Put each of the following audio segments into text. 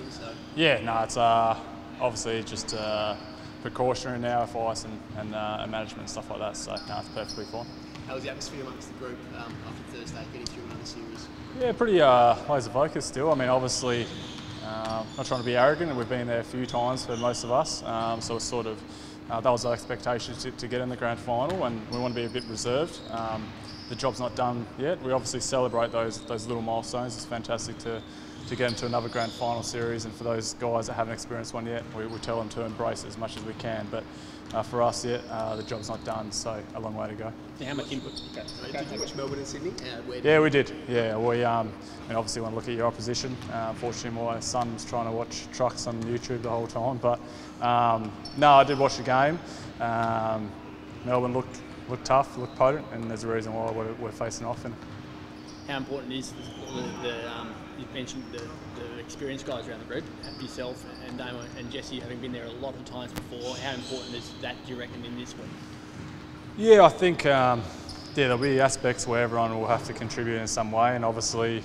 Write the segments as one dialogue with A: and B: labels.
A: So
B: Yeah, no, it's obviously just precautionary now with ice and management and stuff like that. So no, it's perfectly fine.
A: how was the atmosphere amongst the group after Thursday, getting through another series?
B: Yeah, pretty laser focused still. I mean, obviously, not trying to be arrogant, and we've been there a few times for most of us. So it's sort of that was our expectation to get in the grand final, and we want to be a bit reserved. The job's not done yet. We obviously celebrate those little milestones. It's fantastic to get into another grand final series, and for those guys that haven't experienced one yet, we tell them to embrace it as much as we can. But for us, the job's not done, so a long way to go.
A: How much input? Did you watch Melbourne and Sydney?
B: Yeah, we did. Yeah, we obviously want to look at your opposition. Unfortunately, my son was trying to watch trucks on YouTube the whole time, but no, I did watch the game. Melbourne looked tough, looked potent, and there's a reason why we're facing off. And
C: how important is you mentioned the experienced guys around the group, yourself and Damo and Jesse having been there a lot of times before. How important is that, do you reckon, in this one?
B: Yeah, I think there'll be aspects where everyone will have to contribute in some way, and obviously,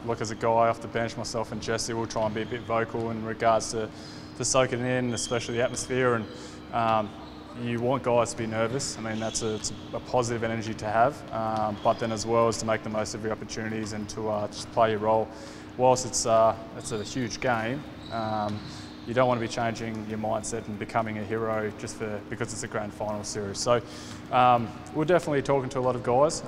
B: look, as a guy off the bench, myself and Jesse will try and be a bit vocal in regards to soaking in, especially the atmosphere. And you want guys to be nervous. I mean, it's a positive energy to have, but then as well as to make the most of your opportunities and to just play your role. Whilst it's a huge game, you don't want to be changing your mindset and becoming a hero just because it's a grand final series. So we're definitely talking to a lot of guys,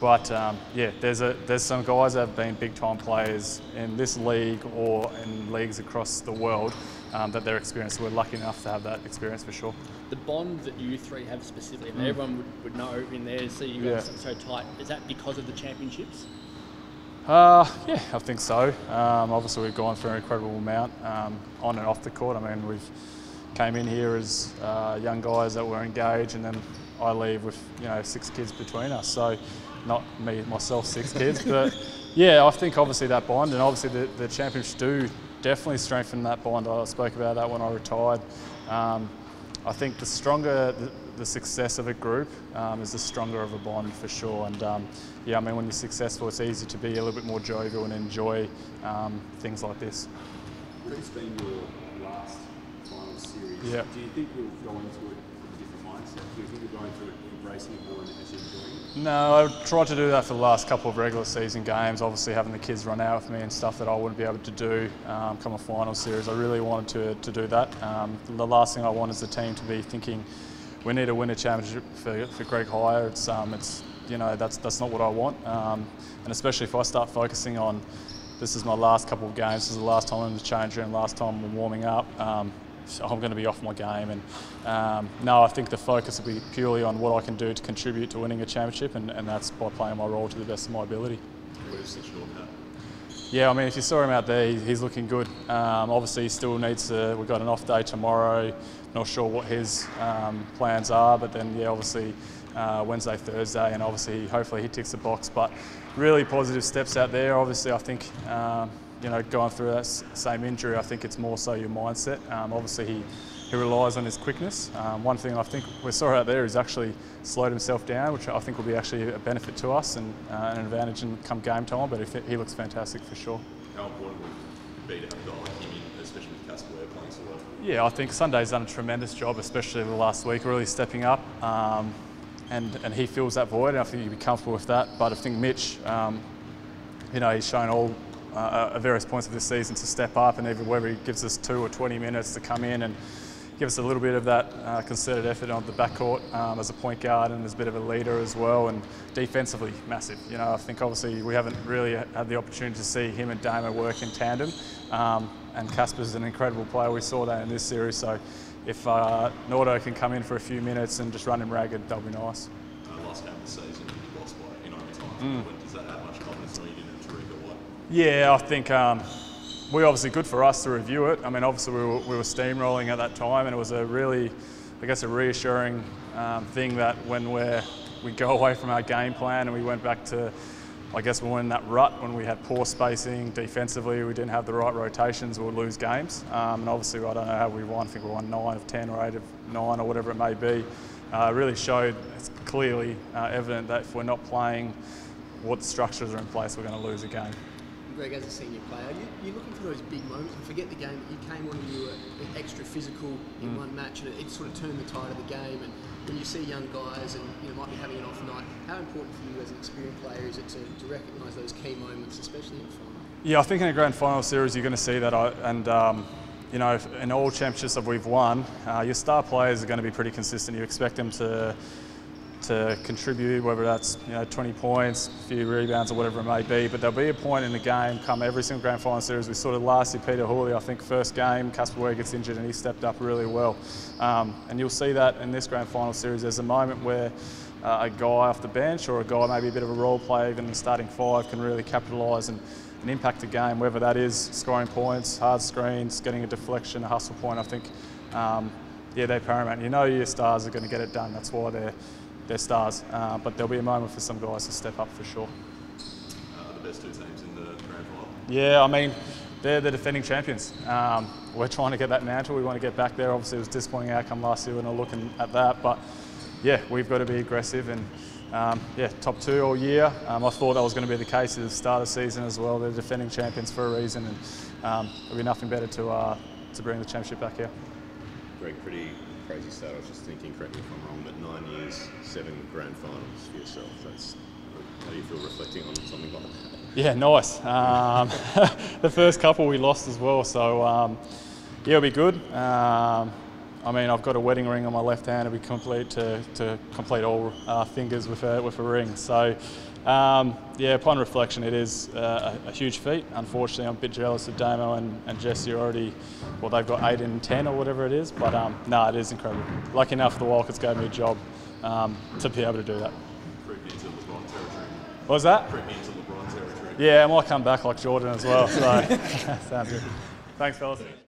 B: but yeah, there's some guys that have been big time players in this league or in leagues across the world that they're experienced. We're lucky enough to have that experience for sure.
C: The bond that you three have specifically, and everyone would know in there to see you guys so tight, is that because of the championships?
B: Yeah, I think so. Obviously, we've gone through an incredible amount on and off the court. I mean, we've came in here as young guys that were engaged, and then I leave with 6 kids between us. So, not me myself 6 kids, but yeah, I think obviously that bond, and obviously the championships do definitely strengthen that bond. I spoke about that when I retired. I think the stronger the success of a group is the stronger of a bond for sure. And yeah, I mean, when you're successful, it's easy to be a little bit more jovial and enjoy things like this.
D: It's been your last final series.
B: Yeah.
D: Do you think you'll go into it with a different mindset? Do you think you're going through it embracing it more as you're enjoying it?
B: No, I tried to do that for the last couple of regular season games. Obviously, having the kids run out with me and stuff that I wouldn't be able to do come a final series. I really wanted to do that. The last thing I want is the team to be thinking we need to win a championship for Greg Hire. It's that's not what I want. And especially if I start focusing on this is my last couple of games, this is the last time I'm in the change room, last time I'm warming up. So I'm going to be off my game, and no, I think the focus will be purely on what I can do to contribute to winning a championship, and that's by playing my role to the best of my ability. Yeah, I mean, if you saw him out there, he's looking good. Obviously, he still needs to. We've got an off day tomorrow. Not sure what his plans are, but then yeah, obviously Wednesday, Thursday, and obviously hopefully he ticks the box. But really positive steps out there. Obviously, I think. Going through that same injury, I think it's more so your mindset. Obviously, he relies on his quickness. One thing I think we saw out there is actually slowed himself down, which I think will be actually a benefit to us and an advantage in come game time. But he looks fantastic for sure.
D: How important would it be to have a guy like him in, especially with Casper playing so well?
B: Yeah, I think Sunday's done a tremendous job, especially the last week, really stepping up. And he fills that void, and I think you'd be comfortable with that. But I think Mitch, he's shown all at various points of this season to step up, and even whether he gives us 2 or 20 minutes to come in and give us a little bit of that concerted effort on the backcourt as a point guard and as a bit of a leader as well, and defensively massive. I think obviously we haven't really had the opportunity to see him and Damo work in tandem, and Casper's an incredible player. We saw that in this series, so if Nordo can come in for a few minutes and just run him ragged, that'll be nice.
D: Last game of the season, you lost by in overtime. Does that have much confidence when you didn't have Tariq or what?
B: Yeah, I think we're obviously good for us to review it. I mean, obviously we were steamrolling at that time, and it was a really, a reassuring thing that when we go away from our game plan and we went back to, we were in that rut when we had poor spacing defensively, we didn't have the right rotations, we'll lose games. And obviously, I don't know how we won. I think we won 9 of 10 or 8 of 9 or whatever it may be. Really showed it's clearly evident that if we're not playing what structures are in place, we're going to lose a game.
A: Greg, as a senior player, you're looking for those big moments. And forget the game that you came on and you were extra physical in one match, and it sort of turned the tide of the game. And when you see young guys and might be having an off night, how important for you as an experienced player is it to recognise those key moments, especially in the final? Yeah,
B: I think in a grand final series you're going to see that, in all championships that we've won, your star players are going to be pretty consistent. You expect them to contribute, whether that's 20 points, a few rebounds or whatever it may be, but there'll be a point in the game come every single grand final series. We sort of last year, Peter Hooley, I think first game, Casper Ware gets injured and he stepped up really well. And you'll see that in this grand final series. There's a moment where a guy off the bench or a guy maybe a bit of a role player, even in the starting five, can really capitalise and impact the game, whether that is scoring points, hard screens, getting a deflection, a hustle point. I think, they're paramount. Your stars are going to get it done. That's why they're stars. But there'll be a moment for some guys to step up for sure.
D: The best two teams in the grand final?
B: Yeah, I mean, they're the defending champions. We're trying to get that mantle. We want to get back there. Obviously, it was a disappointing outcome last year when we're looking at that. But yeah, we've got to be aggressive and top two all year. I thought that was going to be the case at the start of the season as well. They're defending champions for a reason, and there'll be nothing better to bring the championship back here.
E: Greg, pretty crazy start. I was just thinking, correct me if I'm wrong, but 9 years, 7 grand finals for yourself. How do you feel reflecting on something like that?
B: Yeah, nice. The first couple we lost as well, so it'll be good. I've got a wedding ring on my left hand. It'll be complete to complete all fingers with a ring. So, upon reflection, it is a huge feat. Unfortunately, I'm a bit jealous of Damo and Jesse already. Well, they've got 8 and 10 or whatever it is. But it is incredible. Lucky enough, the Wildcats gave me a job to be able to do that.
D: Creep into LeBron territory.
B: What was that?
D: Creep into LeBron territory.
B: Yeah, I might come back like Jordan as well. So, sounds good. Thanks, fellas.